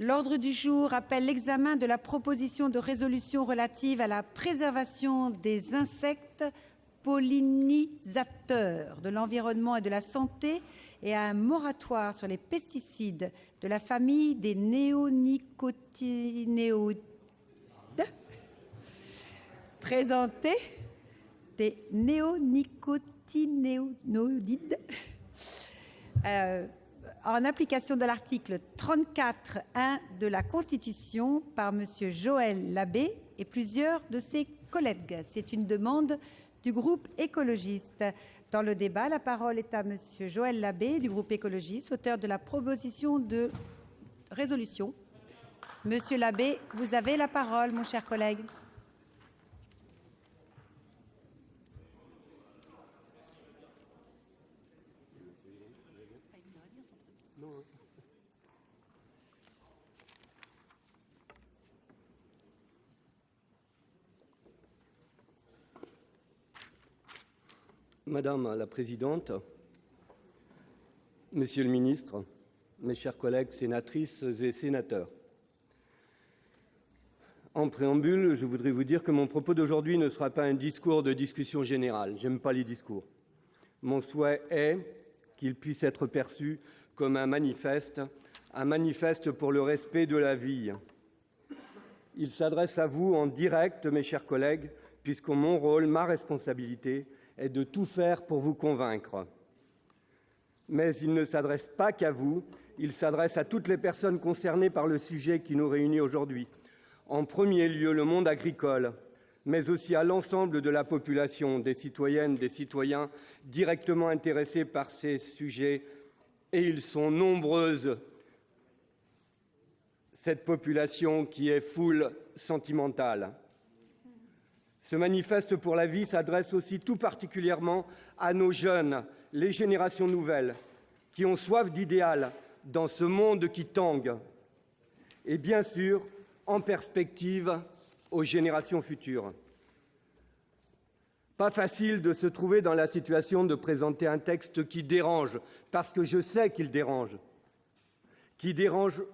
L'ordre du jour appelle l'examen de la proposition de résolution relative à la préservation des insectes pollinisateurs, de l'environnement et de la santé et à un moratoire sur les pesticides de la famille des néonicotinoïdes. Présenté des néonicotinoïdes. En application de l'article 34.1 de la Constitution par M. Joël Labbé et plusieurs de ses collègues. C'est une demande du groupe écologiste. Dans le débat, la parole est à M. Joël Labbé du groupe écologiste, auteur de la proposition de résolution. Monsieur Labbé, vous avez la parole, mon cher collègue. Madame la Présidente, Monsieur le Ministre, mes chers collègues sénatrices et sénateurs, en préambule, je voudrais vous dire que mon propos d'aujourd'hui ne sera pas un discours de discussion générale. J'aime pas les discours. Mon souhait est qu'il puisse être perçu comme un manifeste pour le respect de la vie. Il s'adresse à vous en direct, mes chers collègues, puisque mon rôle, ma responsabilité, est de tout faire pour vous convaincre. Mais il ne s'adresse pas qu'à vous, il s'adresse à toutes les personnes concernées par le sujet qui nous réunit aujourd'hui. En premier lieu, le monde agricole, mais aussi à l'ensemble de la population, des citoyennes, des citoyens directement intéressés par ces sujets, et ils sont nombreuses, cette population qui est foule sentimentale. Ce manifeste pour la vie s'adresse aussi tout particulièrement à nos jeunes, les générations nouvelles, qui ont soif d'idéal dans ce monde qui tangue, et bien sûr, en perspective, aux générations futures. Pas facile de se trouver dans la situation de présenter un texte qui dérange, parce que je sais qu'il dérange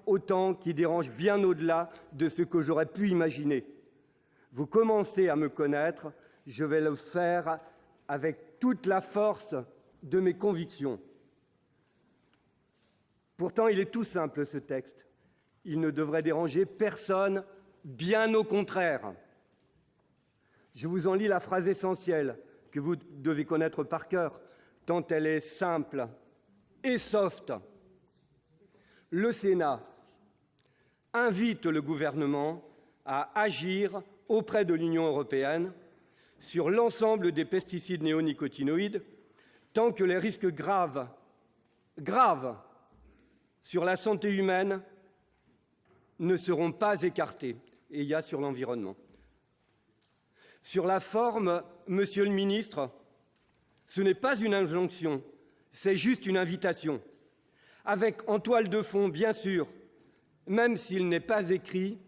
autant, qui dérange bien au-delà de ce que j'aurais pu imaginer. Vous commencez à me connaître, je vais le faire avec toute la force de mes convictions. Pourtant, il est tout simple, ce texte. Il ne devrait déranger personne, bien au contraire. Je vous en lis la phrase essentielle que vous devez connaître par cœur, tant elle est simple et soft. Le Sénat invite le gouvernement à agir auprès de l'Union européenne sur l'ensemble des pesticides néonicotinoïdes tant que les risques graves sur la santé humaine ne seront pas écartés. Et il y a sur l'environnement. Sur la forme, Monsieur le Ministre, ce n'est pas une injonction, c'est juste une invitation, avec en toile de fond, bien sûr, même s'il n'est pas écrit,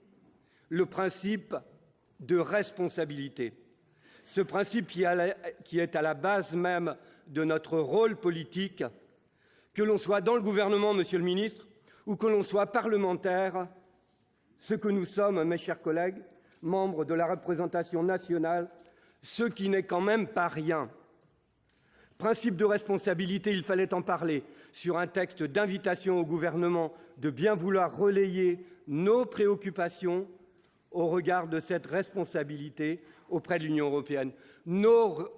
le principe de responsabilité. Ce principe qui est à la base même de notre rôle politique, que l'on soit dans le gouvernement, Monsieur le Ministre, ou que l'on soit parlementaire, ce que nous sommes, mes chers collègues, membres de la représentation nationale, ce qui n'est quand même pas rien. Principe de responsabilité, il fallait en parler, sur un texte d'invitation au gouvernement de bien vouloir relayer nos préoccupations au regard de cette responsabilité auprès de l'Union européenne. Nos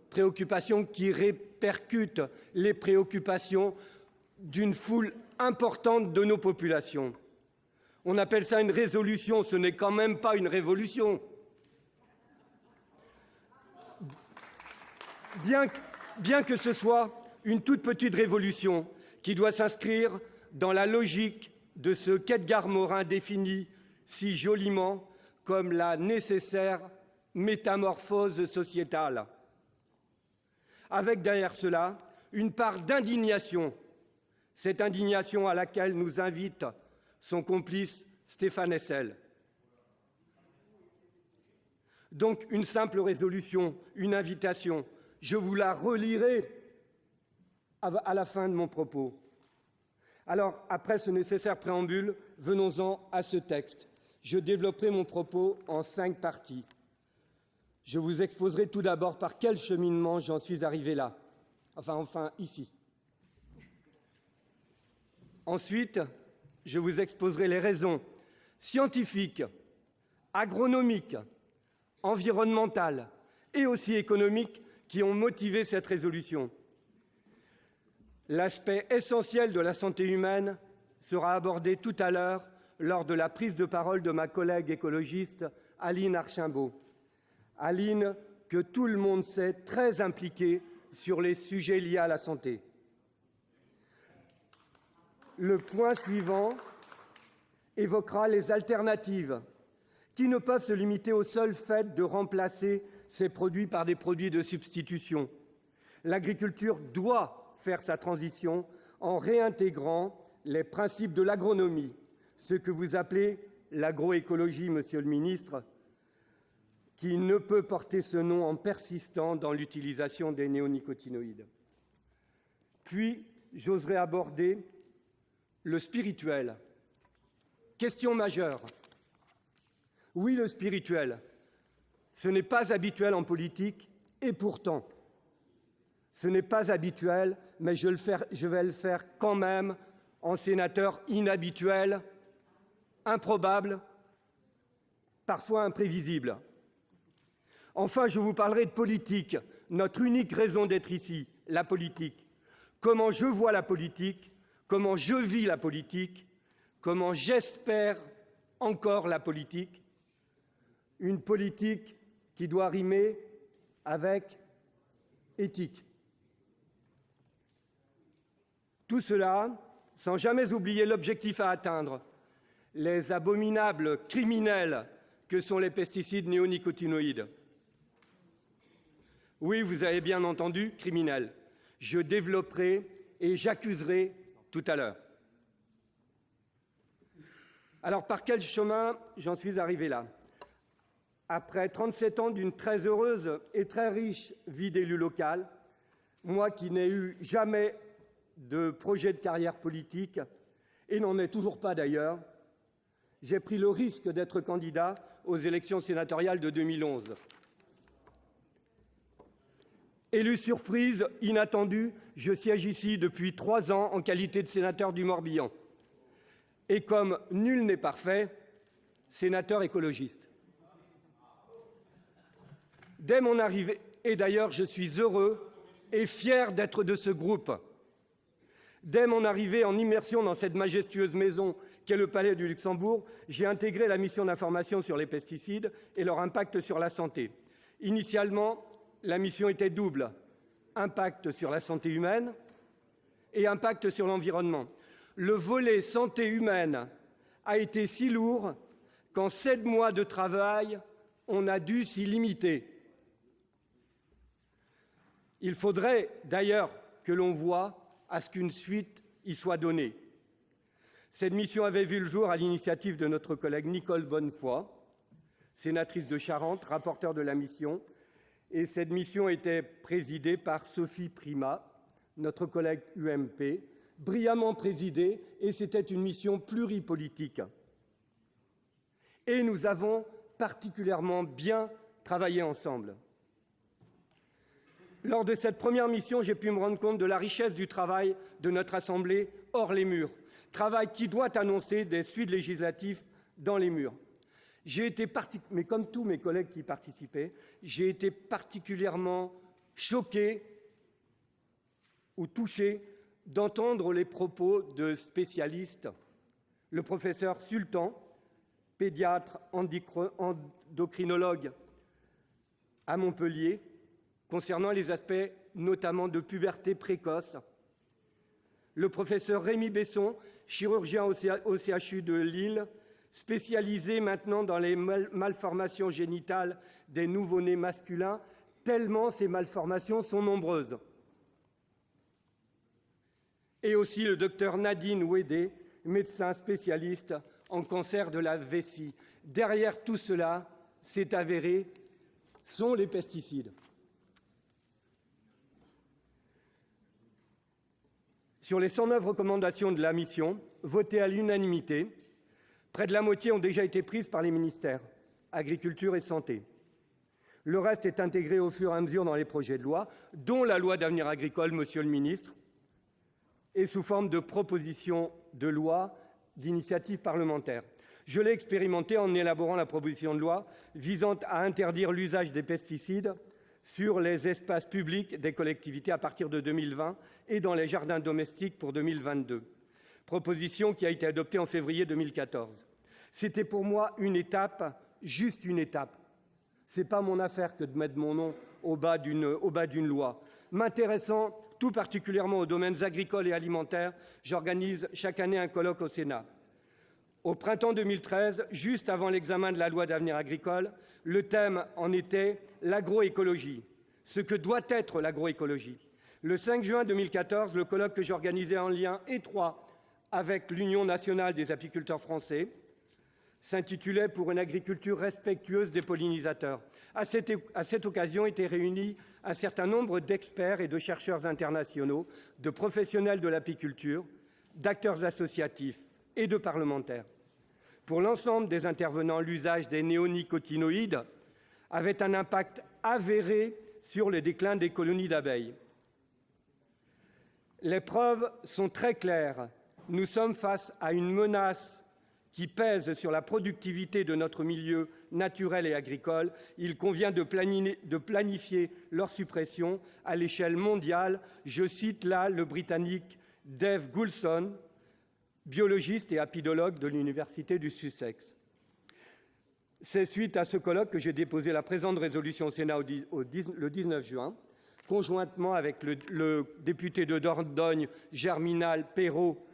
préoccupations qui répercutent les préoccupations d'une foule importante de nos populations. On appelle ça une résolution, ce n'est quand même pas une révolution. Bien que ce soit une toute petite révolution qui doit s'inscrire dans la logique de ce qu'Edgar Morin définit si joliment comme la nécessaire métamorphose sociétale. Avec derrière cela une part d'indignation, cette indignation à laquelle nous invite son complice Stéphane Hessel. Donc une simple résolution, une invitation. Je vous la relirai à la fin de mon propos. Alors, après ce nécessaire préambule, venons-en à ce texte. Je développerai mon propos en 5 parties. Je vous exposerai tout d'abord par quel cheminement j'en suis arrivé là, enfin ici. Ensuite, je vous exposerai les raisons scientifiques, agronomiques, environnementales et aussi économiques qui ont motivé cette résolution. L'aspect essentiel de la santé humaine sera abordé tout à l'heure lors de la prise de parole de ma collègue écologiste Aline Archimbaud. Aline, que tout le monde sait, très impliquée sur les sujets liés à la santé. Le point suivant évoquera les alternatives qui ne peuvent se limiter au seul fait de remplacer ces produits par des produits de substitution. L'agriculture doit faire sa transition en réintégrant les principes de l'agronomie, ce que vous appelez l'agroécologie, monsieur le ministre, qui ne peut porter ce nom en persistant dans l'utilisation des néonicotinoïdes. Puis, j'oserais aborder le spirituel. Question majeure. Oui, le spirituel. Ce n'est pas habituel en politique, et pourtant, ce n'est pas habituel, mais je vais le faire quand même en sénateur inhabituel, improbable, parfois imprévisible. Enfin, je vous parlerai de politique, notre unique raison d'être ici, la politique. Comment je vois la politique, comment je vis la politique, comment j'espère encore la politique. Une politique qui doit rimer avec éthique. Tout cela sans jamais oublier l'objectif à atteindre, les abominables criminels que sont les pesticides néonicotinoïdes. Oui, vous avez bien entendu, criminels. Je développerai et j'accuserai tout à l'heure. Alors, par quel chemin j'en suis arrivé là? Après 37 ans d'une très heureuse et très riche vie d'élu local, moi qui n'ai eu jamais de projet de carrière politique, et n'en ai toujours pas d'ailleurs, j'ai pris le risque d'être candidat aux élections sénatoriales de 2011. Élu surprise, inattendu, je siège ici depuis 3 ans en qualité de sénateur du Morbihan. Et comme nul n'est parfait, sénateur écologiste. Dès mon arrivée, et d'ailleurs je suis heureux et fier d'être de ce groupe, dès mon arrivée en immersion dans cette majestueuse maison qu'est le Palais du Luxembourg, j'ai intégré la mission d'information sur les pesticides et leur impact sur la santé. Initialement, la mission était double, impact sur la santé humaine et impact sur l'environnement. Le volet santé humaine a été si lourd qu'en 7 mois de travail, on a dû s'y limiter. Il faudrait d'ailleurs que l'on voie à ce qu'une suite y soit donnée. Cette mission avait vu le jour à l'initiative de notre collègue Nicole Bonnefoy, sénatrice de Charente, rapporteure de la mission, et cette mission était présidée par Sophie Primas, notre collègue UMP, brillamment présidée, et c'était une mission pluripolitique. Et nous avons particulièrement bien travaillé ensemble. Lors de cette première mission, j'ai pu me rendre compte de la richesse du travail de notre Assemblée hors les murs, travail qui doit annoncer des suites législatives dans les murs. Mais comme tous mes collègues qui y participaient, j'ai été particulièrement choqué ou touché d'entendre les propos de spécialistes. Le professeur Sultan, pédiatre endocrinologue à Montpellier, concernant les aspects notamment de puberté précoce. Le professeur Rémi Besson, chirurgien au CHU de Lille, spécialisé maintenant dans les malformations génitales des nouveau-nés masculins, tellement ces malformations sont nombreuses. Et aussi le docteur Nadine Ouédé, médecin spécialiste en cancer de la vessie. Derrière tout cela, c'est avéré, sont les pesticides. Sur les 109 recommandations de la mission, votées à l'unanimité, près de la moitié ont déjà été prises par les ministères Agriculture et Santé. Le reste est intégré au fur et à mesure dans les projets de loi, dont la loi d'avenir agricole, monsieur le ministre, et sous forme de propositions de loi d'initiative parlementaire. Je l'ai expérimenté en élaborant la proposition de loi visant à interdire l'usage des pesticides sur les espaces publics des collectivités à partir de 2020 et dans les jardins domestiques pour 2022. Proposition qui a été adoptée en février 2014. C'était pour moi une étape, juste une étape. Ce n'est pas mon affaire que de mettre mon nom au bas d'une loi. M'intéressant tout particulièrement aux domaines agricoles et alimentaires, j'organise chaque année un colloque au Sénat. Au printemps 2013, juste avant l'examen de la loi d'avenir agricole, le thème en était l'agroécologie, ce que doit être l'agroécologie. Le 5 juin 2014, le colloque que j'organisais en lien étroit avec l'Union nationale des apiculteurs français s'intitulait « Pour une agriculture respectueuse des pollinisateurs ». À cette occasion étaient réunis un certain nombre d'experts et de chercheurs internationaux, de professionnels de l'apiculture, d'acteurs associatifs et de parlementaires. Pour l'ensemble des intervenants, l'usage des néonicotinoïdes avait un impact avéré sur le déclin des colonies d'abeilles. Les preuves sont très claires. Nous sommes face à une menace qui pèse sur la productivité de notre milieu naturel et agricole. Il convient de planifier leur suppression à l'échelle mondiale. Je cite là le Britannique Dave Goulson, biologiste et apidologue de l'Université du Sussex. C'est suite à ce colloque que j'ai déposé la présente résolution au Sénat le 19 juin, conjointement avec le député de Dordogne, Germinal Perrault,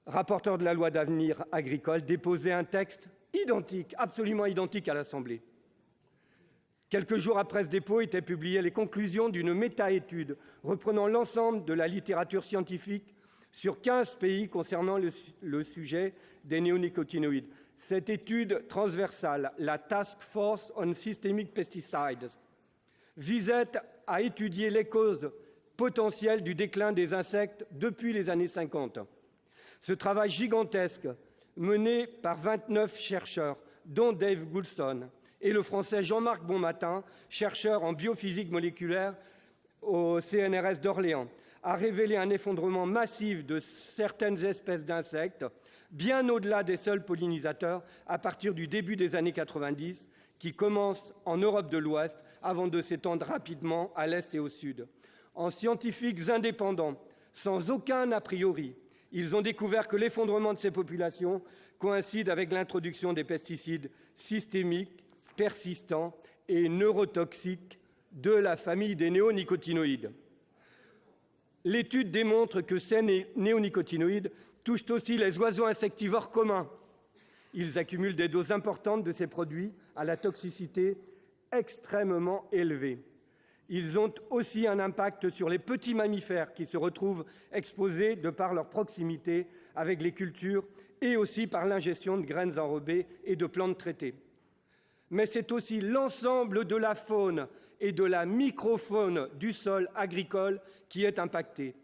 rapporteur de la loi d'avenir agricole, déposé un texte identique, absolument identique à l'Assemblée. Quelques jours après ce dépôt étaient publiées les conclusions d'une méta-étude reprenant l'ensemble de la littérature scientifique sur 15 pays concernant le sujet des néonicotinoïdes. Cette étude transversale, la Task Force on Systemic Pesticides, visait à étudier les causes potentielles du déclin des insectes depuis les années 50. Ce travail gigantesque, mené par 29 chercheurs, dont Dave Goulson, et le Français Jean-Marc Bonmatin, chercheur en biophysique moléculaire au CNRS d'Orléans, a révélé un effondrement massif de certaines espèces d'insectes, bien au-delà des seuls pollinisateurs, à partir du début des années 90, qui commencent en Europe de l'Ouest avant de s'étendre rapidement à l'Est et au Sud. En scientifiques indépendants, sans aucun a priori, ils ont découvert que l'effondrement de ces populations coïncide avec l'introduction des pesticides systémiques, persistants et neurotoxiques de la famille des néonicotinoïdes. L'étude démontre que ces néonicotinoïdes touchent aussi les oiseaux insectivores communs. Ils accumulent des doses importantes de ces produits à la toxicité extrêmement élevée. Ils ont aussi un impact sur les petits mammifères qui se retrouvent exposés de par leur proximité avec les cultures et aussi par l'ingestion de graines enrobées et de plantes traitées. Mais c'est aussi l'ensemble de la faune et de la microfaune du sol agricole qui est impacté.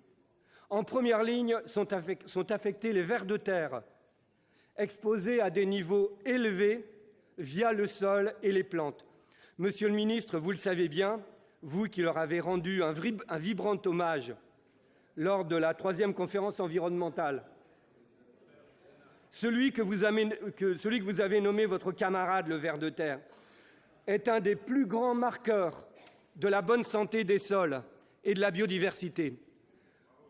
En première ligne sont affectés les vers de terre, exposés à des niveaux élevés via le sol et les plantes. Monsieur le ministre, vous le savez bien, vous qui leur avez rendu un vibrant hommage lors de la 3e conférence environnementale, celui que vous avez nommé votre camarade le ver de terre est un des plus grands marqueurs de la bonne santé des sols et de la biodiversité.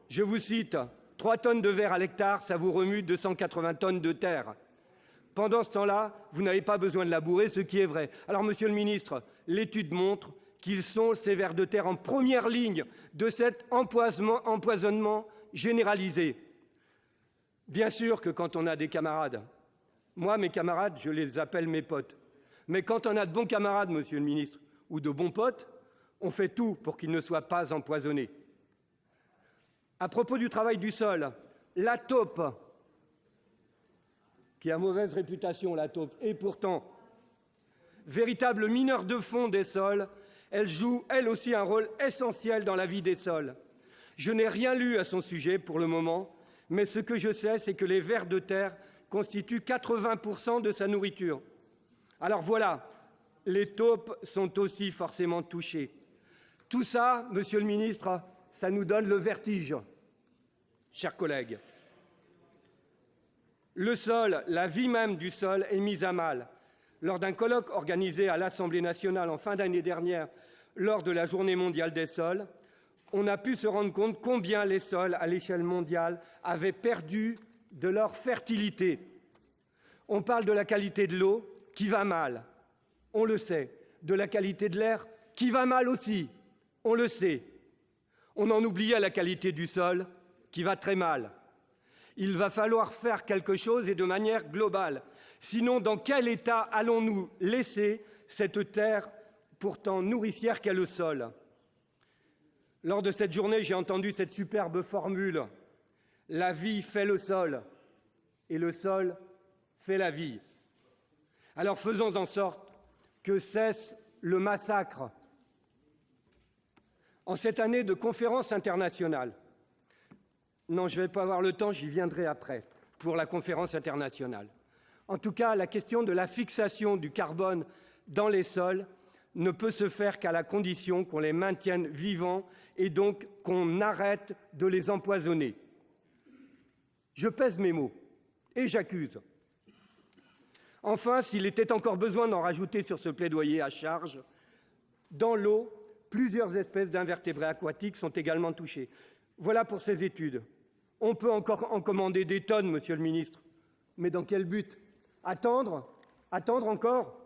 Je vous cite, 3 tonnes de vers à l'hectare, ça vous remue 280 tonnes de terre. Pendant ce temps-là, vous n'avez pas besoin de labourer, ce qui est vrai. Alors, monsieur le ministre, l'étude montre qu'ils sont, ces vers de terre, en première ligne de cet empoisonnement généralisé. Bien sûr que quand on a des camarades, moi, mes camarades, je les appelle mes potes, mais quand on a de bons camarades, monsieur le ministre, ou de bons potes, on fait tout pour qu'ils ne soient pas empoisonnés. À propos du travail du sol, la taupe, qui a mauvaise réputation, la taupe, et pourtant, véritable mineur de fond des sols, elle joue, elle aussi, un rôle essentiel dans la vie des sols. Je n'ai rien lu à son sujet pour le moment, mais ce que je sais, c'est que les vers de terre constituent 80% de sa nourriture. Alors voilà, les taupes sont aussi forcément touchées. Tout ça, monsieur le ministre, ça nous donne le vertige, chers collègues. Le sol, la vie même du sol est mise à mal. Lors d'un colloque organisé à l'Assemblée nationale en fin d'année dernière, lors de la Journée mondiale des sols, on a pu se rendre compte combien les sols, à l'échelle mondiale, avaient perdu de leur fertilité. On parle de la qualité de l'eau qui va mal, on le sait. De la qualité de l'air qui va mal aussi, on le sait. On en oublie à la qualité du sol qui va très mal. Il va falloir faire quelque chose et de manière globale. Sinon, dans quel état allons-nous laisser cette terre pourtant nourricière qu'est le sol ? Lors de cette journée, j'ai entendu cette superbe formule. La vie fait le sol et le sol fait la vie. Alors faisons en sorte que cesse le massacre. En cette année de conférence internationale, non, je ne vais pas avoir le temps, j'y viendrai après, pour la conférence internationale. En tout cas, la question de la fixation du carbone dans les sols ne peut se faire qu'à la condition qu'on les maintienne vivants et donc qu'on arrête de les empoisonner. Je pèse mes mots et j'accuse. Enfin, s'il était encore besoin d'en rajouter sur ce plaidoyer à charge, dans l'eau, plusieurs espèces d'invertébrés aquatiques sont également touchées. Voilà pour ces études. On peut encore en commander des tonnes, monsieur le ministre. Mais dans quel but ? Attendre ? Attendre encore ?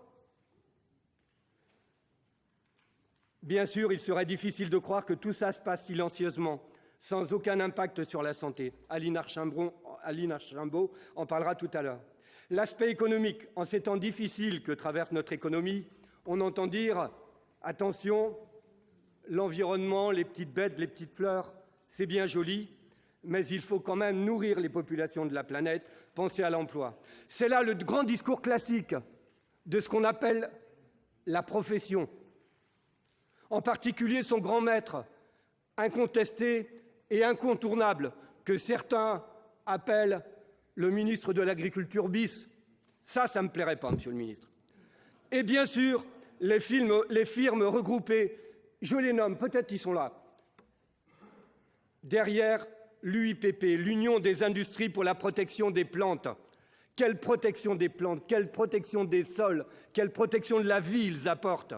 Bien sûr, il serait difficile de croire que tout ça se passe silencieusement, sans aucun impact sur la santé. Aline Archambault en parlera tout à l'heure. L'aspect économique, en ces temps difficiles que traverse notre économie, on entend dire « Attention, l'environnement, les petites bêtes, les petites fleurs, c'est bien joli, mais il faut quand même nourrir les populations de la planète, penser à l'emploi. » C'est là le grand discours classique de ce qu'on appelle la profession. En particulier son grand maître, incontesté et incontournable, que certains appellent le ministre de l'Agriculture bis. Ça ne me plairait pas, monsieur le ministre. Et bien sûr, les firmes regroupées, je les nomme, peut-être ils sont là. Derrière l'UIPP, l'Union des industries pour la protection des plantes. Quelle protection des plantes, quelle protection des sols, quelle protection de la vie ils apportent.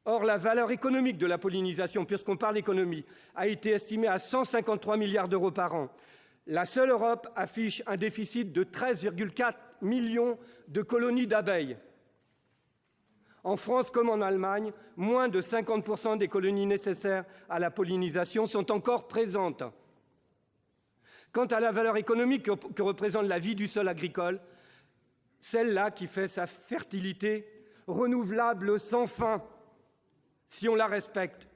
Or, la valeur économique de la pollinisation, puisqu'on parle économie, a été estimée à 153 milliards d'euros par an. La seule Europe affiche un déficit de 13,4 millions de colonies d'abeilles. En France comme en Allemagne, moins de 50% des colonies nécessaires à la pollinisation sont encore présentes. Quant à la valeur économique que représente la vie du sol agricole, celle-là qui fait sa fertilité, renouvelable sans fin, si on la respecte,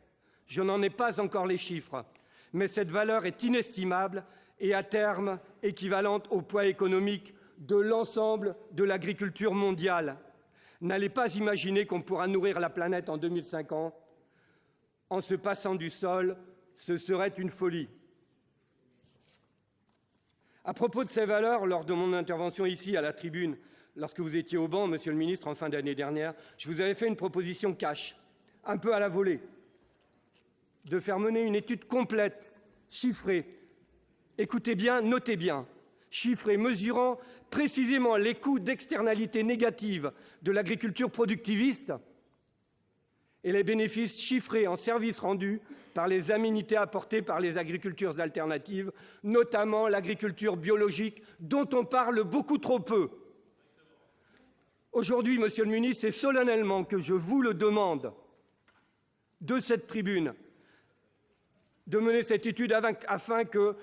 je n'en ai pas encore les chiffres, mais cette valeur est inestimable et à terme équivalente au poids économique de l'ensemble de l'agriculture mondiale. N'allez pas imaginer qu'on pourra nourrir la planète en 2050 en se passant du sol, ce serait une folie. À propos de ces valeurs, lors de mon intervention ici à la tribune, lorsque vous étiez au banc, monsieur le ministre, en fin d'année dernière, je vous avais fait une proposition cash, un peu à la volée, de faire mener une étude complète, chiffrée. Écoutez bien, notez bien, chiffrée, mesurant précisément les coûts d'externalités négatives de l'agriculture productiviste et les bénéfices chiffrés en services rendus par les aménités apportées par les agricultures alternatives, notamment l'agriculture biologique, dont on parle beaucoup trop peu. Aujourd'hui, monsieur le ministre, c'est solennellement que je vous le demande de cette tribune, de mener cette étude afin que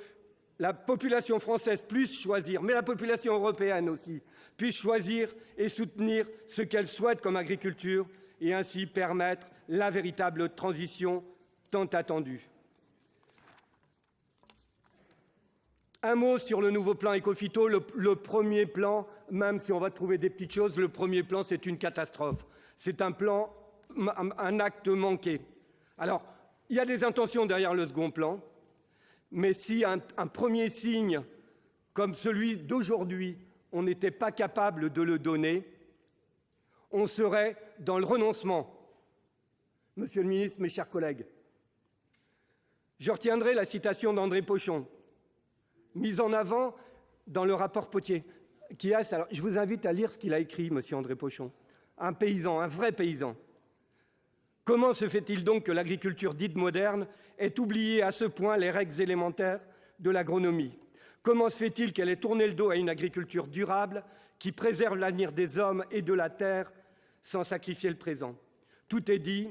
la population française puisse choisir, mais la population européenne aussi, puisse choisir et soutenir ce qu'elle souhaite comme agriculture et ainsi permettre la véritable transition tant attendue. Un mot sur le nouveau plan Écophyto. Le premier plan, même si on va trouver des petites choses, le premier plan, c'est une catastrophe. C'est un plan, un acte manqué. Alors, il y a des intentions derrière le second plan. Mais si un premier signe comme celui d'aujourd'hui, on n'était pas capable de le donner, on serait dans le renoncement. Monsieur le ministre, mes chers collègues, je retiendrai la citation d'André Pochon, mise en avant dans le rapport Potier. Alors, je vous invite à lire ce qu'il a écrit, monsieur André Pochon. Un paysan, un vrai paysan. Comment se fait-il donc que l'agriculture dite moderne ait oublié à ce point les règles élémentaires de l'agronomie? Comment se fait-il qu'elle ait tourné le dos à une agriculture durable qui préserve l'avenir des hommes et de la terre sans sacrifier le présent? Tout est dit,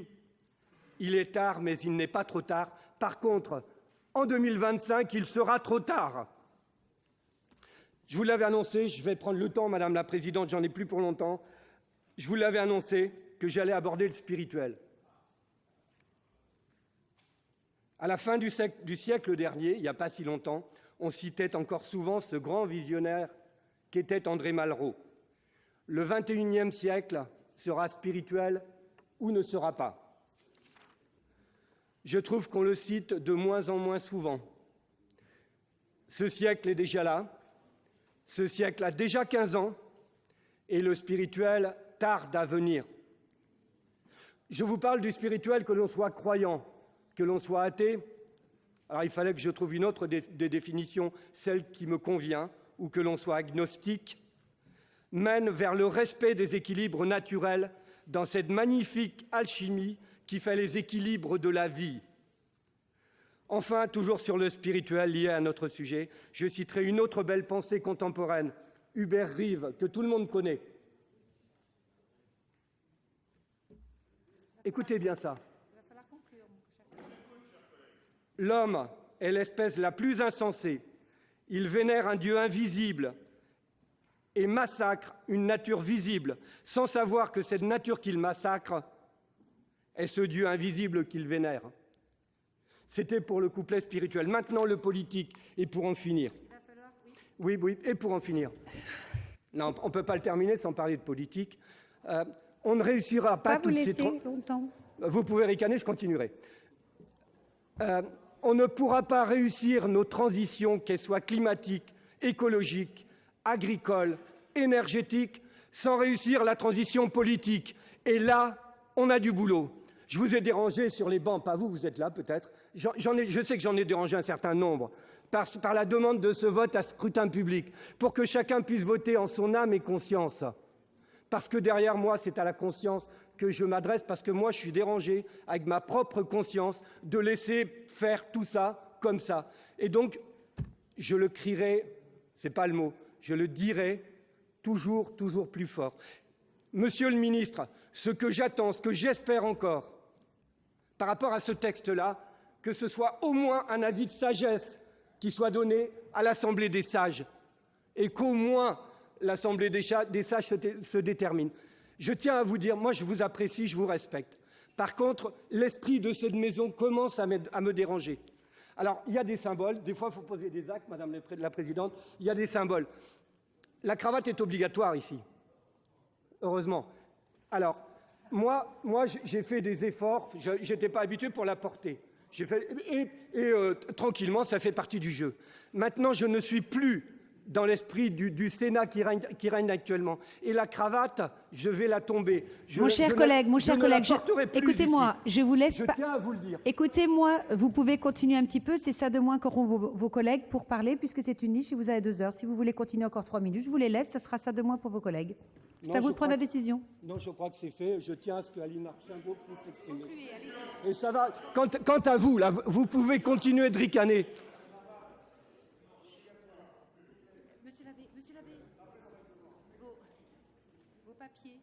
il est tard, mais il n'est pas trop tard. Par contre, en 2025, il sera trop tard. Je vous l'avais annoncé, je vais prendre le temps, Madame la Présidente, j'en ai plus pour longtemps. Je vous l'avais annoncé que j'allais aborder le spirituel. À la fin du siècle dernier, il n'y a pas si longtemps, on citait encore souvent ce grand visionnaire qu'était André Malraux. Le 21e siècle sera spirituel ou ne sera pas. Je trouve qu'on le cite de moins en moins souvent. Ce siècle est déjà là, ce siècle a déjà 15 ans, et le spirituel tarde à venir. Je vous parle du spirituel, que l'on soit croyant, que l'on soit athée. Alors il fallait que je trouve une autre des définitions, celle qui me convient, ou que l'on soit agnostique, mène vers le respect des équilibres naturels dans cette magnifique alchimie qui fait les équilibres de la vie. Enfin, toujours sur le spirituel lié à notre sujet, je citerai une autre belle pensée contemporaine, Hubert Reeves, que tout le monde connaît. Écoutez bien ça. L'homme est l'espèce la plus insensée. Il vénère un Dieu invisible et massacre une nature visible, sans savoir que cette nature qu'il massacre est ce Dieu invisible qu'il vénère. C'était pour le couplet spirituel. Maintenant, le politique, et pour en finir. Oui, et pour en finir. Non, on ne peut pas le terminer sans parler de politique. On ne réussira pas toutes ces... longtemps. Vous pouvez ricaner, je continuerai. On ne pourra pas réussir nos transitions, qu'elles soient climatiques, écologiques, agricoles, énergétiques, sans réussir la transition politique. Et là, on a du boulot. Je vous ai dérangé sur les bancs, pas vous, vous êtes là peut-être. Je sais que j'en ai dérangé un certain nombre par la demande de ce vote à scrutin public, pour que chacun puisse voter en son âme et conscience. Parce que derrière moi, c'est à la conscience que je m'adresse, parce que moi, je suis dérangé avec ma propre conscience de laisser faire tout ça comme ça. Et donc, je le crierai, c'est pas le mot, je le dirai toujours plus fort. Monsieur le ministre, ce que j'attends, ce que j'espère encore, par rapport à ce texte-là, que ce soit au moins un avis de sagesse qui soit donné à l'Assemblée des sages, et qu'au moins l'Assemblée des sages se détermine. Je tiens à vous dire, moi je vous apprécie, je vous respecte. Par contre, l'esprit de cette maison commence à me déranger. Alors, il y a des symboles, des fois il faut poser des actes, Madame la Présidente, il y a des symboles. La cravate est obligatoire ici, heureusement. Alors, moi j'ai fait des efforts, je n'étais pas habitué pour la porter. Tranquillement, ça fait partie du jeu. Maintenant, je ne suis plus dans l'esprit du Sénat qui règne actuellement. Et la cravate, je vais la tomber. Mon cher collègue, écoutez-moi, je vous laisse... Je tiens à vous le dire. Écoutez-moi, vous pouvez continuer un petit peu, c'est ça de moins qu'auront vos collègues pour parler, puisque c'est une niche et vous avez 2 heures. Si vous voulez continuer encore 3 minutes, je vous les laisse, ça sera ça de moins pour vos collègues. C'est à vous de prendre la décision. Non, je crois que c'est fait. Je tiens à ce qu'Aline Archambault puisse s'exprimer. Et ça va. Quant à vous, là, vous pouvez continuer de ricaner. Monsieur l'abbé, vos papiers.